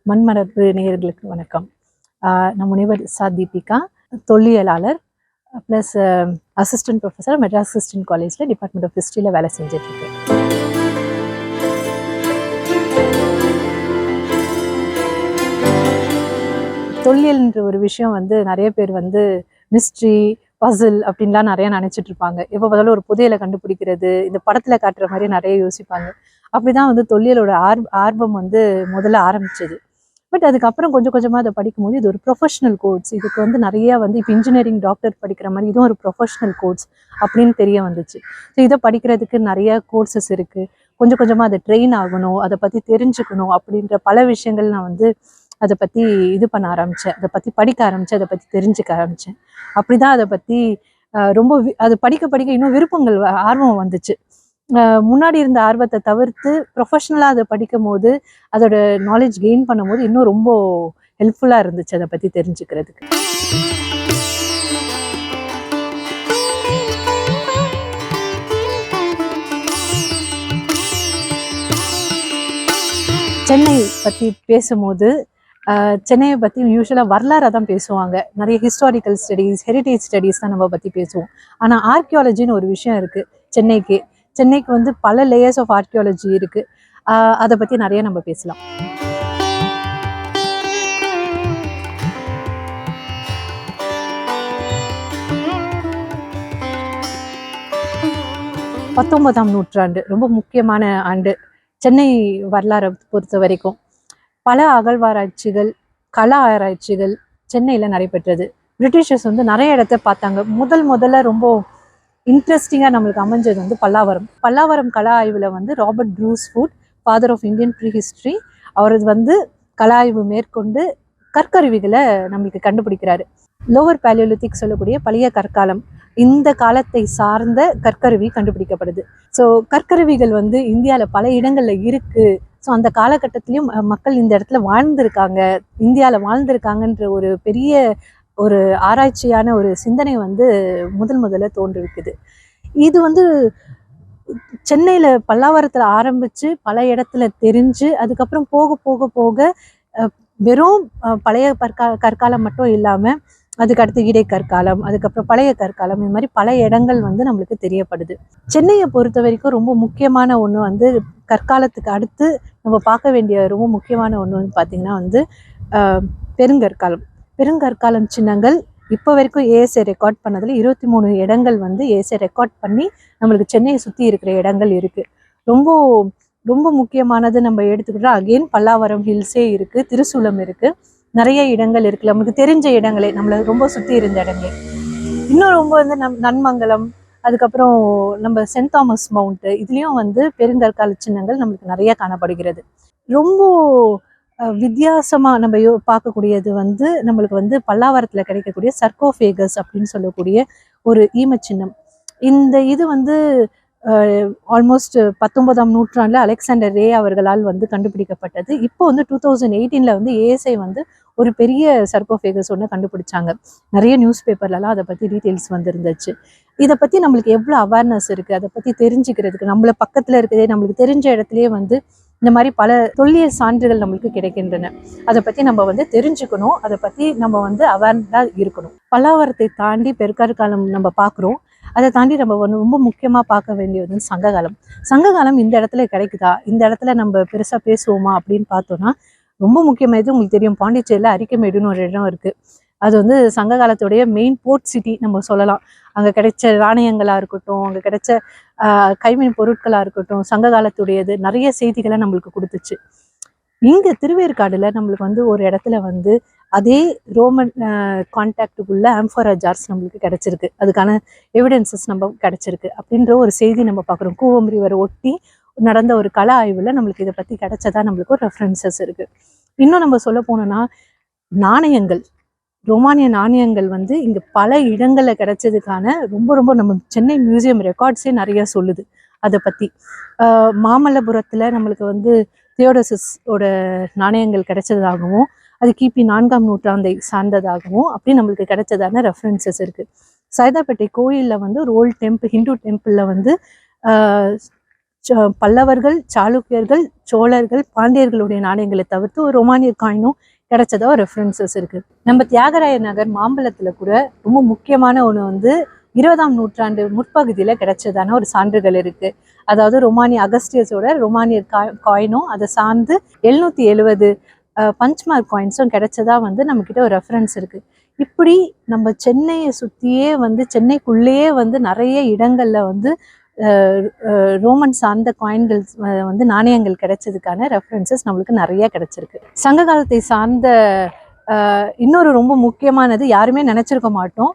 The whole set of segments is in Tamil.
மண்மரபு நேயர்களுக்கு வணக்கம். நான் முனைவர் தீபிகா, தொல்லியலாளர் plus assistant professor Madras Christian காலேஜில் டிபார்ட்மெண்ட் ஆஃப் ஹிஸ்ட்ரியில் வேலை செஞ்சிட்ருக்கேன். தொல்லியல்ன்ற ஒரு விஷயம் நிறைய பேர் மிஸ்ட்ரி பசில் அப்படின்லாம் நிறைய நினைச்சிட்டு இருப்பாங்க. எப்போ பார்த்தாலும் ஒரு புதையலை கண்டுபிடிக்கிறது, இந்த படத்துல காட்டுற மாதிரி நிறைய யோசிப்பாங்க. அப்படிதான் தொல்லியலோட ஆர்வம் முதல்ல ஆரம்பிச்சது. பட் அதுக்கப்புறம் கொஞ்சம் கொஞ்சமாக அதை படிக்கும்போது இது ஒரு ப்ரொஃபஷனல் கோர்ஸ். இதுக்கு நிறைய இப்போ இன்ஜினியரிங் டாக்டர் படிக்கிற மாதிரி இதுவும் ஒரு ப்ரொஃபஷனல் கோர்ஸ் அப்படின்னு தெரிய வந்துச்சு. ஸோ இதை படிக்கிறதுக்கு நிறைய கோர்சஸ் இருக்குது. கொஞ்சம் கொஞ்சமாக அதை ட்ரெயின் ஆகணும், அதை பற்றி தெரிஞ்சுக்கணும் அப்படின்ற பல விஷயங்கள் நான் அதை பற்றி இது பண்ண ஆரம்பித்தேன், அதை பற்றி படிக்க ஆரம்பித்தேன், அதை பற்றி தெரிஞ்சுக்க ஆரம்பித்தேன். அப்படி தான் அதை பற்றி ரொம்ப அது படிக்க படிக்க இன்னும் விருப்பங்கள் ஆர்வம் வந்துச்சு. முன்னாடி இருந்த ஆர்வத்தை தவிர்த்து ப்ரொஃபஷ்னலாக அதை படிக்கும் போது அதோட நாலேஜ் கெயின் பண்ணும்போது இன்னும் ரொம்ப ஹெல்ப்ஃபுல்லாக இருந்துச்சு அதை பற்றி தெரிஞ்சுக்கிறதுக்கு. சென்னை பற்றி பேசும்போது சென்னையை பற்றி யூஸ்வலாக வரலாறாக தான் பேசுவாங்க. நிறைய ஹிஸ்டாரிக்கல் ஸ்டடீஸ், ஹெரிட்டேஜ் ஸ்டடீஸ் தான் நம்ம பற்றி பேசுவோம். ஆனால் ஆர்கியாலஜின்னு ஒரு விஷயம் இருக்குது சென்னைக்கு. சென்னைக்கு பல லேயர்ஸ் ஆஃப் ஆர்கியாலஜி இருக்குது. அதை பற்றி நிறைய நம்ம பேசலாம். பத்தொன்பதாம் நூற்றாண்டு ரொம்ப முக்கியமான ஆண்டு சென்னை வரலாறை பொறுத்த வரைக்கும். பல அகழ்வாராய்ச்சிகள், கள ஆராய்ச்சிகள் சென்னையில் நடைபெற்றது. பிரிட்டிஷர்ஸ் நிறைய இடத்த பார்த்தாங்க. முதல்ல ரொம்ப இன்ட்ரெஸ்டிங்காக நம்மளுக்கு அமைஞ்சது பல்லாவரம் கள ஆய்வில் Robert Bruce Foote, father of Indian pre history, அவரது கள ஆய்வு மேற்கொண்டு கற்கருவிகளை நம்மளுக்கு கண்டுபிடிக்கிறாரு. லோவர் பேலியோலித்திக் சொல்லக்கூடிய பழைய கற்காலம், இந்த காலத்தை சார்ந்த கற்கருவி கண்டுபிடிக்கப்படுது. ஸோ கற்கருவிகள் இந்தியாவில் பல இடங்களில் இருக்குது. ஸோ அந்த காலகட்டத்திலையும் மக்கள் இந்த இடத்துல வாழ்ந்திருக்காங்க, இந்தியாவில் வாழ்ந்திருக்காங்கன்ற ஒரு பெரிய ஒரு ஆராய்ச்சியான ஒரு சிந்தனை முதல்ல தோன்றிருக்குது. இது சென்னையில் பல்லாவரத்தில் ஆரம்பித்து பல இடத்துல தெரிஞ்சு அதுக்கப்புறம் போக போக போக வெறும் பழைய கற்காலம் மட்டும் இல்லாமல் அதுக்கடுத்து இடைக்கற்காலம், அதுக்கப்புறம் பழைய கற்காலம், இந்த மாதிரி பல இடங்கள் நம்மளுக்கு தெரியப்படுது. சென்னையை பொறுத்த வரைக்கும் ரொம்ப முக்கியமான ஒன்று கற்காலத்துக்கு அடுத்து நம்ம பார்க்க வேண்டிய ரொம்ப முக்கியமான ஒன்று பார்த்திங்கன்னா பெருங்கற்காலம் சின்னங்கள் இப்போ வரைக்கும் ஏஎஸ்ஐ ரெக்கார்ட் பண்ணதில் 23 இடங்கள் ஏஎஸ்ஐ ரெக்கார்ட் பண்ணி நம்மளுக்கு சென்னையை சுற்றி இருக்கிற இடங்கள் இருக்குது. ரொம்ப ரொம்ப முக்கியமானது நம்ம எடுத்துக்கிட்டோம். அகெயின் பல்லாவரம் ஹில்ஸே இருக்குது, திருசூலம் இருக்குது, நிறைய இடங்கள் இருக்குது நம்மளுக்கு தெரிஞ்ச இடங்களே, நம்மளை ரொம்ப சுற்றி இருந்த இடங்களே. இன்னும் ரொம்ப நன்மங்கலம், அதுக்கப்புறம் நம்ம சென்ட் தாமஸ் மவுண்ட்டு, இதுலேயும் பெருங்கற்கால சின்னங்கள் நம்மளுக்கு நிறைய காணப்படுகிறது. ரொம்ப வித்தியாசமாக நம்ம பார்க்கக்கூடியது நம்மளுக்கு பல்லாவரத்தில் கிடைக்கக்கூடிய சர்கோஃபேகஸ் அப்படின்னு சொல்லக்கூடிய ஒரு ஈமச்சின்னம். இந்த இது ஆல்மோஸ்ட் 19ஆம் நூற்றாண்டில் அலெக்சாண்டர் ரே அவர்களால் கண்டுபிடிக்கப்பட்டது. இப்போ 2018 ஏஎஸ்ஐ ஒரு பெரிய சர்கோஃபேகஸ் ஒன்று கண்டுபிடிச்சாங்க. நிறைய நியூஸ் பேப்பர்லலாம் அதை பற்றி டீட்டெயில்ஸ் இருந்துச்சு. இதை பற்றி நம்மளுக்கு எவ்வளோ அவேர்னஸ் இருக்குது, அதை பற்றி தெரிஞ்சுக்கிறதுக்கு நம்மளை பக்கத்தில் இருக்கிறதே நம்மளுக்கு தெரிஞ்ச இடத்துலையே இந்த மாதிரி பல தொல்லியல் சான்றுகள் நம்மளுக்கு கிடைக்கின்றன. அதை பற்றி நம்ம தெரிஞ்சுக்கணும், அதை பற்றி நம்ம அவேர்னஸாக இருக்கணும். பல்லாவரத்தை தாண்டி பெருங்கற்காலம் நம்ம பார்க்குறோம். அதை தாண்டி நம்ம ரொம்ப முக்கியமாக பார்க்க வேண்டியது சங்ககாலம். சங்ககாலம் இந்த இடத்துல கிடைக்குதா, இந்த இடத்துல நம்ம பெருசாக பேசுவோமா அப்படின்னு பார்த்தோன்னா ரொம்ப முக்கியமானது உங்களுக்கு தெரியும், பாண்டிச்சேரியில் அரிக்கமேடுன்னு ஒரு இடம் இருக்குது. அது சங்க காலத்துடைய மெயின் போர்ட் சிட்டி நம்ம சொல்லலாம். அங்கே கிடைச்ச நாணயங்களாக இருக்கட்டும், அங்கே கிடைச்ச கைவினை பொருட்களாக இருக்கட்டும், சங்க காலத்துடையது நிறைய செய்திகளை நம்மளுக்கு கொடுத்துச்சு. இங்கே திருவேற்காடுல நம்மளுக்கு ஒரு இடத்துல அதே ரோமன் கான்டாக்டுக்குள்ள ஆம்ஃபோரா ஜார்ஸ் நம்மளுக்கு கிடைச்சிருக்கு. அதுக்கான எவிடன்சஸ் நம்ம கிடைச்சிருக்கு அப்படின்ற ஒரு செய்தி நம்ம பார்க்குறோம். கூவம் ரிவர் ஒட்டி நடந்த ஒரு கள ஆய்வில் நம்மளுக்கு இதை பற்றி கிடைச்சதா நம்மளுக்கு ஒரு ரெஃபரன்சஸ் இருக்குது. இன்னும் நம்ம சொல்ல போனோம்னா நாணயங்கள், ரோமானிய நாணயங்கள் இங்கே பல இடங்களில் கிடைச்சதுக்கான ரொம்ப ரொம்ப நம்ம சென்னை மியூசியம் ரெக்கார்ட்ஸே நிறைய சொல்லுது அதை பற்றி. மாமல்லபுரத்தில் நம்மளுக்கு தியோடோசிஸோட நாணயங்கள் கிடைச்சதாகவும் அது கிபி 4ஆம் நூற்றாண்டை சார்ந்ததாகவும் அப்படி நம்மளுக்கு கிடைச்சதான ரெஃபரன்சஸ் இருக்குது. சைதாப்பேட்டை கோயிலில் ஒரு ஓல்டு டெம்பிள், ஹிந்து டெம்பிளில் பல்லவர்கள், சாளுக்கியர்கள், சோழர்கள், பாண்டியர்களுடைய நாணயங்களை தவிர்த்து ஒரு ரொமானியர் காயினும் கிடைச்சதா ஒரு ரெஃபரன்சஸ் இருக்கு. நம்ம தியாகராய நகர் மாம்பழத்துல கூட ரொம்ப முக்கியமான ஒன்று வந்து 20ஆம் நூற்றாண்டு முற்பகுதியில கிடைச்சதான ஒரு சான்றுகள் இருக்கு. அதாவது அகஸ்டியஸோட ரொமானியர் காயினும் அதை சார்ந்து 770 பஞ்ச்மார்க் காயின்ஸும் கிடைச்சதா வந்து நம்ம கிட்ட ஒரு ரெஃபரன்ஸ் இருக்கு. இப்படி நம்ம சென்னையை சுத்தியே வந்து சென்னைக்குள்ளேயே வந்து நிறைய இடங்கள்ல வந்து ரோமன் சார்ந்த காயின்கள் வந்து நாணயங்கள் கிடைச்சதுக்கான ரெஃபரன்சஸ் நம்மளுக்கு நிறைய கிடைச்சிருக்கு. சங்க காலத்தை சார்ந்த இன்னொரு ரொம்ப முக்கியமானது யாருமே நினைச்சிருக்க மாட்டோம்,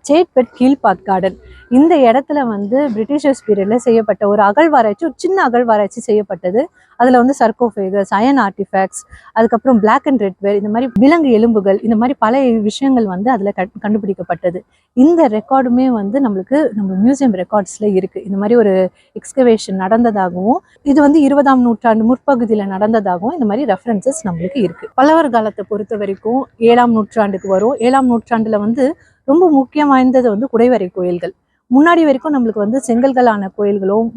சேட்பெட் கீழ்பாக் கார்டன். இந்த இடத்துல வந்து பிரிட்டிஷர்ஸ் பீரியட்ல செய்யப்பட்ட ஒரு அகழ்வாராய்ச்சி, ஒரு சின்ன அகழ்வாராய்ச்சி செய்யப்பட்டது. அதுல வந்து சர்கோஃபேகஸ், அயன் ஆர்டிஃபேக்ட்ஸ், அதுக்கப்புறம் பிளாக் அண்ட் ரெட் வேர், இந்த மாதிரி விலங்கு எலும்புகள், இந்த மாதிரி பல விஷயங்கள் வந்து அதுல கண்டுபிடிக்கப்பட்டது. இந்த ரெக்கார்டுமே வந்து நம்மளுக்கு நம்ம மியூசியம் ரெக்கார்ட்ஸ்ல இருக்கு. இந்த மாதிரி ஒரு எக்ஸ்கவேஷன் நடந்ததாகவும், இது வந்து 20ஆம் நூற்றாண்டு முற்பகுதியில நடந்ததாகவும் இந்த மாதிரி ரெஃபரன்சஸ் நம்மளுக்கு இருக்கு. பல்லவர் காலத்தை பொறுத்த வரைக்கும் 7ஆம் நூற்றாண்டுக்கு வரும். 7ஆம் நூற்றாண்டுல வந்து ரொம்ப முக்கியம் வாய்ந்தது வந்து குடைவரை கோயில்கள். முன்னாடி வரைக்கும் நம்மளுக்கு வந்து செங்கல்களான கோயில்களும்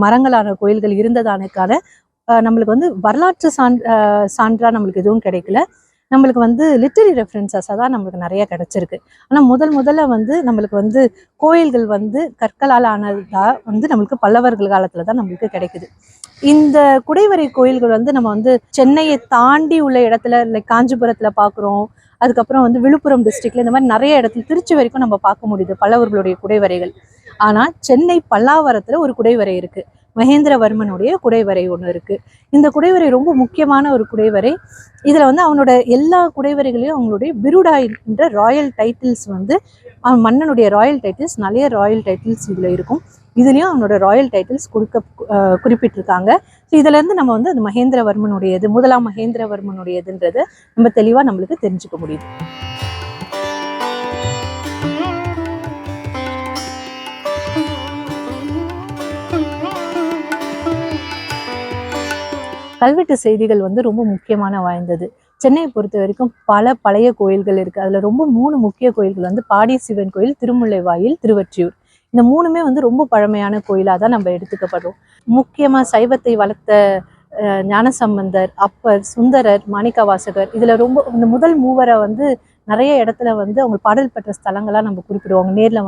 மரங்களான கோயில்கள் இருந்ததானக்கான நம்மளுக்கு வந்து வரலாற்று சான்றா நம்மளுக்கு எதுவும் கிடைக்கல. நம்மளுக்கு வந்து லிட்டரி ரெஃபரன்சஸாக தான் நம்மளுக்கு நிறைய கிடைச்சிருக்கு. ஆனால் முதல்ல வந்து நம்மளுக்கு வந்து கோயில்கள் வந்து கற்களால் ஆனதா வந்து நம்மளுக்கு பல்லவர்கள் காலத்துல தான் நம்மளுக்கு கிடைக்குது. இந்த குடைவரை கோயில்கள் வந்து நம்ம வந்து சென்னையை தாண்டி உள்ள இடத்துல லைக் காஞ்சிபுரத்துல பார்க்குறோம். அதுக்கப்புறம் வந்து விழுப்புரம் டிஸ்ட்ரிக்ட்ல இந்த மாதிரி நிறைய இடத்துல, திருச்சி வரைக்கும் நம்ம பார்க்க முடியுது பல்லவர்களுடைய குடைவரைகள். ஆனா சென்னை பல்லாவரத்துல ஒரு குடைவரை இருக்கு. மகேந்திரவர்மனுடைய குடைவரை ஒன்று இருக்கு. இந்த குடைவரை ரொம்ப முக்கியமான ஒரு குடைவரை. இதுல வந்து அவனோட எல்லா குடைவரைகளையும் அவங்களுடைய பிருடாயின்ற ராயல் டைட்டில்ஸ் வந்து அவன் மன்னனுடைய ராயல் டைட்டில்ஸ், நிறைய ராயல் டைட்டில்ஸ் இதுல இருக்கும். இதுலயும் அவனோட ராயல் டைட்டில்ஸ் குறிப்பிட்டிருக்காங்க. இதுல இருந்து நம்ம வந்து அது மகேந்திரவர்மனுடையது, முதலாம் மகேந்திரவர்மனுடையதுன்றது நம்ம தெளிவா நம்மளுக்கு தெரிஞ்சுக்க முடியுது. கல்வெட்டு செய்திகள் வந்து ரொம்ப முக்கியமான வாய்ந்தது. சென்னையை பொறுத்த வரைக்கும் பல பழைய கோயில்கள் இருக்கு. அதுல ரொம்ப 3 முக்கிய கோயில்கள் வந்து பாடி சிவன் கோயில், திருமுல்லைவாயில், திருவொற்றியூர். இந்த 3மே வந்து ரொம்ப பழமையான கோயிலா தான் நம்ம எடுத்துக்கப்படுறோம். முக்கியமா சைவத்தை வளர்த்த ஞானசம்பந்தர், அப்பர், சுந்தரர், மாணிக்கவாசகர், இதுல ரொம்ப இந்த முதல் மூவரை வந்து நிறைய இடத்துல வந்து அவங்க பாடல் பெற்ற ஸ்தலங்களா நம்ம குறிப்பிடுவாங்க. நேர்ல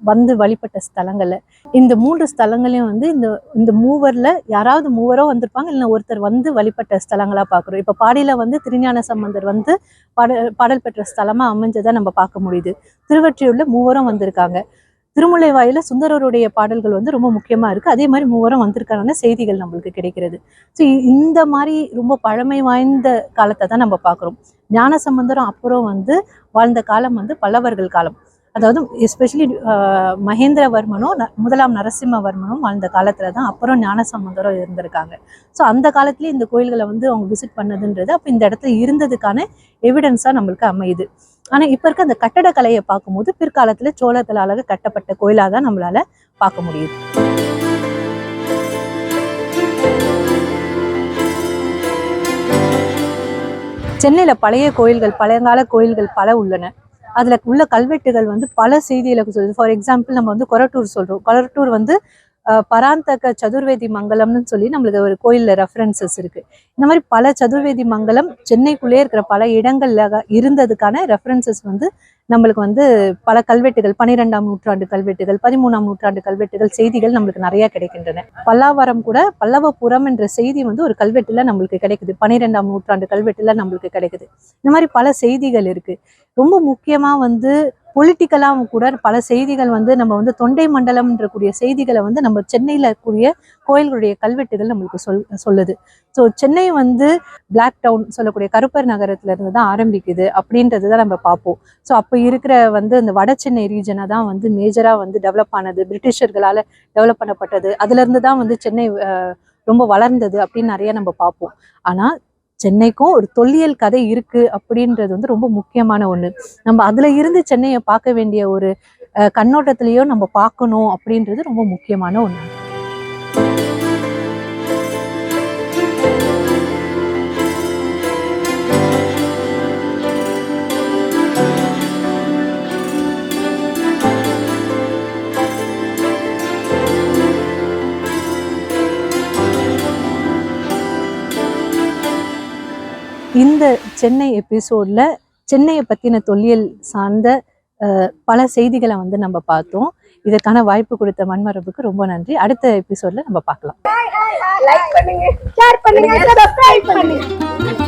வந்து வழிபட்ட ஸ்தலங்கள்ல இந்த 3 ஸ்தலங்களையும் வந்து இந்த மூவர்ல யாராவது மூவரோ வந்திருப்பாங்க, இல்லை ஒருத்தர் வந்து வழிபட்ட ஸ்தலங்களா பாக்குறோம். இப்ப பாடியில வந்து திருஞான சம்பந்தர் வந்து பாடல் பெற்ற ஸ்தலமா அமைஞ்சதை நம்ம பார்க்க முடியுது. திருவொற்றியூர்ல மூவரும் வந்திருக்காங்க. திருமுல்லைவாயில சுந்தரருடைய பாடல்கள் வந்து ரொம்ப முக்கியமா இருக்கு. அதே மாதிரி மூவரும் வந்திருக்கான செய்திகள் நம்மளுக்கு கிடைக்கிறது. ஸோ இந்த மாதிரி ரொம்ப பழமை வாய்ந்த காலத்தை தான் நம்ம பார்க்குறோம். ஞான சம்பந்தரும் அப்புறம் வந்து வாழ்ந்த காலம் வந்து பல்லவர்கள் காலம். அதாவது எஸ்பெஷலி மகேந்திரவர்மனும் முதலாம் நரசிம்மவர்மனும் வாழ்ந்த காலத்துல தான் அப்புறம் ஞானசம்பந்தரும் இருந்திருக்காங்க. ஸோ அந்த காலத்துலேயே இந்த கோயில்களை வந்து அவங்க விசிட் பண்ணதுன்றது அப்போ இந்த இடத்துல இருந்ததுக்கான எவிடன்ஸா நம்மளுக்கு அமையுது. ஆனா இப்ப இருக்க அந்த கட்டடக்கலையை பார்க்கும்போது பிற்காலத்துல சோழர்களால கட்டப்பட்ட கோயிலா தான் நம்மளால பார்க்க முடியுது. சென்னையில பழைய கோயில்கள், பழங்கால கோயில்கள் பல உள்ளன. அதுல உள்ள கல்வெட்டுகள் வந்து பல செய்திகளை சொல்லுது. ஃபார் எக்ஸாம்பிள் நம்ம வந்து கொரட்டூர் சொல்றோம். கொரட்டூர் வந்து பராந்தக சதுர்வேதி மங்கலம்னு சொல்லி நம்மளுக்கு ஒரு கோயில்ல ரெஃபரன்சஸ் இருக்கு. இந்த மாதிரி பல சதுர்வேதி மங்கலம் சென்னைக்குள்ளேயே இருக்கிற பல இடங்கள்ல இருந்ததுக்கான ரெஃபரன்சஸ் வந்து நம்மளுக்கு வந்து பல கல்வெட்டுகள், 12ஆம் நூற்றாண்டு கல்வெட்டுகள், 13ஆம் நூற்றாண்டு கல்வெட்டுகள், செய்திகள் நம்மளுக்கு நிறைய கிடைக்கின்றன. பல்லாவரம் கூட பல்லவபுரம் என்ற செய்தி வந்து ஒரு கல்வெட்டுல நம்மளுக்கு கிடைக்குது. 12ஆம் நூற்றாண்டு கல்வெட்டுல நம்மளுக்கு கிடைக்குது. இந்த மாதிரி பல செய்திகள் இருக்கு. ரொம்ப முக்கியமா வந்து பொலிட்டிக்கலாக கூட பல செய்திகள் வந்து நம்ம வந்து தொண்டை மண்டலம்ன்ற கூடிய செய்திகளை வந்து நம்ம சென்னையில் கூடிய கோயில்களுடைய கல்வெட்டுகள் நம்மளுக்கு சொல்லுது. ஸோ சென்னை வந்து பிளாக் டவுன் சொல்லக்கூடிய கருப்பர் நகரத்துல இருந்து தான் ஆரம்பிக்குது அப்படின்றது தான் நம்ம பார்ப்போம். ஸோ அப்போ இருக்கிற வந்து இந்த வட சென்னை ரீஜனை தான் வந்து மேஜராக வந்து டெவலப் ஆனது, பிரிட்டிஷர்களால் டெவலப் பண்ணப்பட்டது. அதுலேருந்து தான் வந்து சென்னை ரொம்ப வளர்ந்தது அப்படின்னு நிறைய நம்ம பார்ப்போம். ஆனால் சென்னைக்கும் ஒரு தொல்லியல் கதை இருக்கு அப்படின்றது வந்து ரொம்ப முக்கியமான ஒண்ணு. நம்ம அதுல இருந்து சென்னையை பார்க்க வேண்டிய ஒரு கண்ணோட்டத்திலேயோ நம்ம பார்க்கணும் அப்படின்றது ரொம்ப முக்கியமான ஒண்ணு. இந்த சென்னை எபிசோட்ல சென்னையை பத்தின தொல்லியல் சார்ந்த பல செய்திகளை வந்து நம்ம பார்த்தோம். இதற்கான வாய்ப்பு கொடுத்த மண்மரபுக்கு ரொம்ப நன்றி. அடுத்த எபிசோட்ல நம்ம பார்க்கலாம். லைக் பண்ணுங்க, ஷேர் பண்ணுங்க, சப்ஸ்கிரைப் பண்ணுங்க.